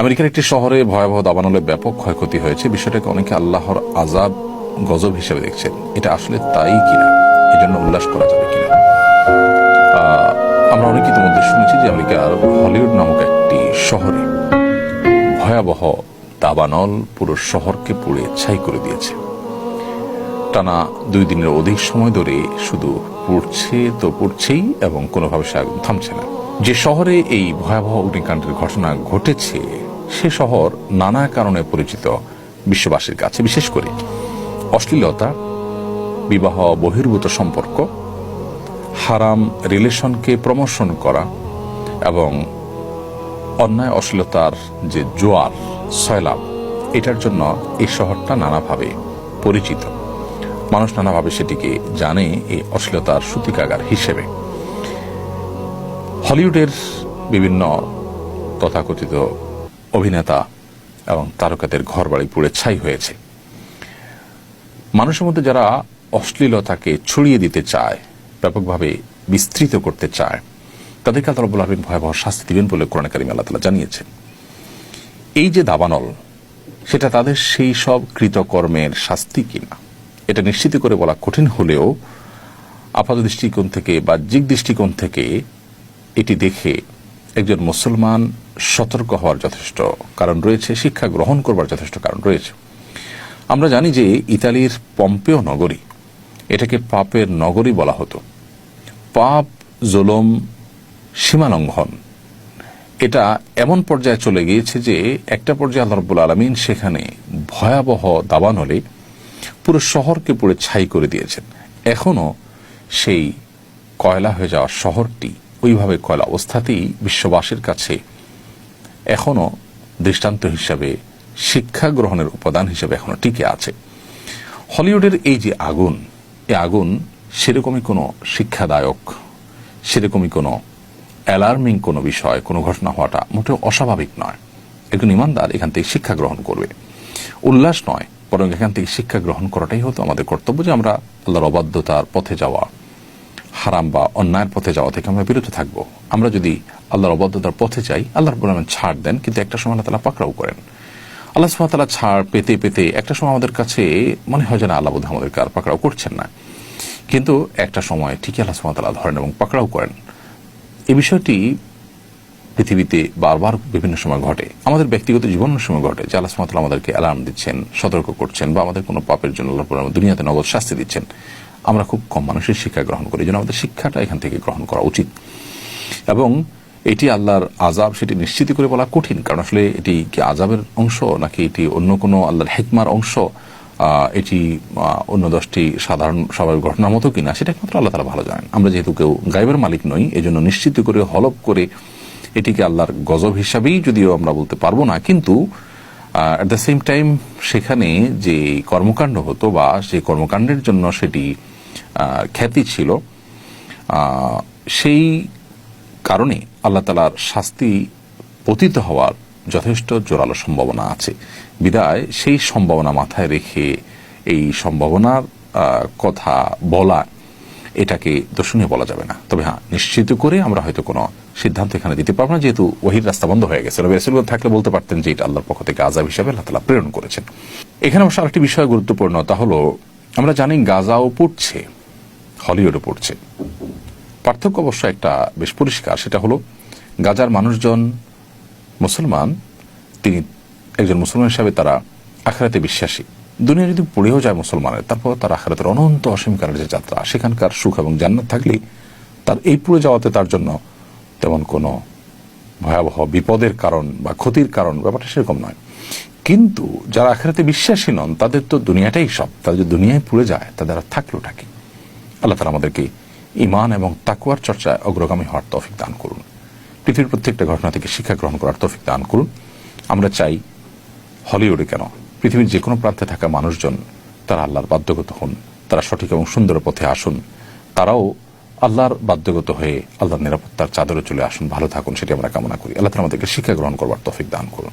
আমেরিকার একটি শহরে ভয়াবহ দাবানলে ব্যাপক ক্ষয়ক্ষতি হয়েছে। বিষয়টাকে অনেকে আল্লাহর আযাব, গজব হিসেবে দেখছেন। এটা আসলে তাই কিনা, এজন্য উল্লাস করা যাবে কিনা? আমরা অনেকে ইতিমধ্যে শুনেছি যে আমেরিকার হলিউড নামক একটি শহরে ভয়াবহ দাবানল পুরো শহরকে পুড়ে ছাই করে দিয়েছে। টানা 2 দিনের অধিক সময় ধরে শুধু পুড়ছে তো পুড়ছেই এবং কোনোভাবে সে আগুন থামছে না। যে শহরে এই ভয়াবহ অগ্নিকাণ্ডের ঘটনা ঘটেছে সে শহর নানা কারণে পরিচিত বিশ্ববাসীর কাছে, বিশেষ করে অশ্লীলতা, বিবাহ বহির্ভূত সম্পর্ক, হারাম রিলেশনকে প্রমোশন করা এবং অন্যায় অশ্লীলতার যে জোয়ার সয়লাব, এটার জন্য এই শহরটা নানাভাবে পরিচিত। মানুষ নানাভাবে সেটিকে জানে এই অশ্লীলতার সূতিকাগার হিসেবে। হলিউডের বিভিন্ন তথাকথিত অভিনেতা এবং তারকাদের ঘরবাড়ি পুড়ে ছাই হয়েছে। মানুষের মধ্যে যারা অশ্লীলতাকে ছড়িয়ে দিতে চায়, ব্যাপকভাবে বিস্তৃত করতে চায়, তাদেরকে আল্লাহ রাব্বুল আলামিন ভয়াবহ শাস্তি দিবেন বলে কোরআনে কারিমে আল্লাহ তাআলা জানিয়েছেন। এই যে দাবানল, সেটা তাদের সেই সব কৃতকর্মের শাস্তি কিনা এটা নিশ্চিত করে বলা কঠিন হলেও আপাত দৃষ্টিকোণ থেকে, বাহ্যিক দৃষ্টিকোণ থেকে এটি দেখে একজন মুসলমান সতর্ক হওয়ার যথেষ্ট কারণ রয়েছে, শিক্ষা গ্রহণ করবার যথেষ্ট কারণ রয়েছে। আমরা জানি যে ইতালির পম্পেও নগরী, এটাকে পাপের নগরী বলা হতো। পাপ, জুলুম, সীমালঙ্ঘন, এটা এমন পর্যায়ে চলে গিয়েছে যে একটা পর্যায়ে আল্লাহ রাব্বুল আলামিন সেখানে ভয়াবহ দাবানলে পুরো শহরকে পুরো ছাই করে দিয়েছেন। এখনো সেই কয়লা হয়ে যাওয়া শহরটি ওইভাবে কয়লা অবস্থাতেই বিশ্ববাসীর কাছে এখনো দৃষ্টান্ত হিসাবে, শিক্ষা গ্রহণের উপাদান হিসেবে এখনো টিকে আছে। হলিউডের এই যে আগুন, এই আগুন সেরকমই কোনো শিক্ষাদায়ক, সেরকমই কোনো অ্যালার্মিং কোনো বিষয়, কোনো ঘটনা হওয়াটা মোটেও অস্বাভাবিক নয়। একজন ইমানদার এখান থেকে শিক্ষা গ্রহণ করবে, উল্লাস নয়, বরং এখান থেকে শিক্ষা গ্রহণ করাটাই হতো আমাদের কর্তব্য, যে আমরা আল্লাহর অবাধ্যতার পথে যাওয়া, হারাম বা অন্যায়ের পথে যাওয়া থেকে আমরা বিরত থাকবো। আমরা যদি আল্লাহর অবাধ্যতার পথে যাই, আল্লাহ রাব্বুল আলামিন ছাড় দেন, কিন্তু একটা সময় আল্লাহ তাআলা পাকড়াও করেন। আল্লাহ সুবহানাহু ওয়া তাআলা ছাড় পেতে পেতে একটা সময় আমাদের কাছে মনে হয় যেন আল্লাহ বোধহয় আমাদেরকে আর পাকড়াও করছেন না, কিন্তু একটা সময় ঠিকই আল্লাহ সুবহানাহু ওয়া তাআলা ধরেন এবং পাকড়াও করেন। এই বিষয়টি পৃথিবীতে বারবার বিভিন্ন সময় ঘটে, আমাদের ব্যক্তিগত জীবনের সময় ঘটে, যে আল্লাহ সুবহানাহু ওয়া তাআলা আমাদেরকে অ্যালার্ম দিচ্ছেন, সতর্ক করছেন, বা আমাদের কোনো পাপের জন্য আল্লাহ রাব্বুল আলামিন দুনিয়াতে নগদ শাস্তি দিচ্ছেন। আমরা খুব কম মানুষের শিক্ষা গ্রহণ করি, যেন আমাদের শিক্ষাটা এখান থেকে গ্রহণ করা উচিত। এবং এটি আল্লাহর আযাব সেটি নিশ্চিত করে বলা কঠিন, কারণ আসলে এটি কি আযাবের অংশ নাকি এটি অন্য কোনো আল্লাহর হিকমার অংশ, এটি অন্য 10টি সাধারণ স্বাভাবিক ঘটনার মতো কিনা সেটা একমাত্র আল্লাহ তাআলা ভালো জানেন। আমরা যেহেতু কেউ গায়বের মালিক নই, এজন্য নিশ্চিত করে হলফ করে এটিকে আল্লাহর গজব হিসাবেই যদিও আমরা বলতে পারবো না, কিন্তু অ্যাট দ্য সেম টাইম সেখানে যে কর্মকাণ্ড হতো বা সেই কর্মকাণ্ডের জন্য সেটি খ্যাতি ছিল, সেই কারণে আল্লাহ তাআলার শাস্তি পতিত হওয়ার যথেষ্ট জোরালো সম্ভাবনা আছে। বিদায় সেই সম্ভাবনা মাথায় রেখে এই সম্ভাবনার কথা বলা, এটাকে দর্শনীয় বলা যাবে না। তবে হ্যাঁ, নিশ্চিত করে আমরা হয়তো কোনো সিদ্ধান্ত এখানে দিতে পারবো না, যেহেতু ওহীর রাস্তা বন্ধ হয়ে গেছে। রাসূলগণ থাকলে বলতে পারতেন যে এটা আল্লাহর পক্ষ থেকে আযাব হিসেবে আল্লাহ তাআলা প্রেরণ করেছেন। এখানে অবশ্য আরেকটি বিষয় গুরুত্বপূর্ণ, তা হলো আমরা জানি গাজাও পড়ছে, হলিউডও পড়ছে। পার্থক্য অবশ্য একটা বেশ পরিষ্কার, সেটা হলো গাজার মানুষজন মুসলমান, তিনি একজন মুসলমান হিসাবে তারা আখিরাতে বিশ্বাসী। দুনিয়া যদি পড়েও যায় মুসলমানের, তারপর তার আখিরাতের অনন্ত অসীমকালের যে যাত্রা, সেখানকার সুখ এবং জান্নাত থাকলেই তার এই পুরো যাওয়াতে তার জন্য তেমন কোনো ভয়াবহ বিপদের কারণ বা ক্ষতির কারণ ব্যাপারটা সেরকম নয়। কিন্তু যারা আখিরাতে বিশ্বাসী নন, তাদের তো দুনিয়াটাই সব, তাদের যদি দুনিয়ায় পুড়ে যায় তাদের আর থাকলোটা কি? আল্লাহ তাআলা আমাদেরকে ঈমান এবং তাকওয়ার চর্চায় অগ্রগামী হওয়ার তৌফিক দান করুন। পৃথিবীর প্রত্যেকটা ঘটনা থেকে শিক্ষা গ্রহণ করার তৌফিক দান করুন। আমরা চাই হলিউডে কেন, পৃথিবীর যে কোনো প্রান্তে থাকা মানুষজন তারা আল্লাহর বাধ্যগত হন, তারা সঠিক এবং সুন্দর পথে আসুন, তারাও আল্লাহর বাধ্যগত হয়ে আল্লাহর নিরাপত্তার চাদরে চলে আসুন, ভালো থাকুন, সেটি আমরা কামনা করি। আল্লাহ তাআলা আমাদেরকে শিক্ষা গ্রহণ করবার তৌফিক দান করুন।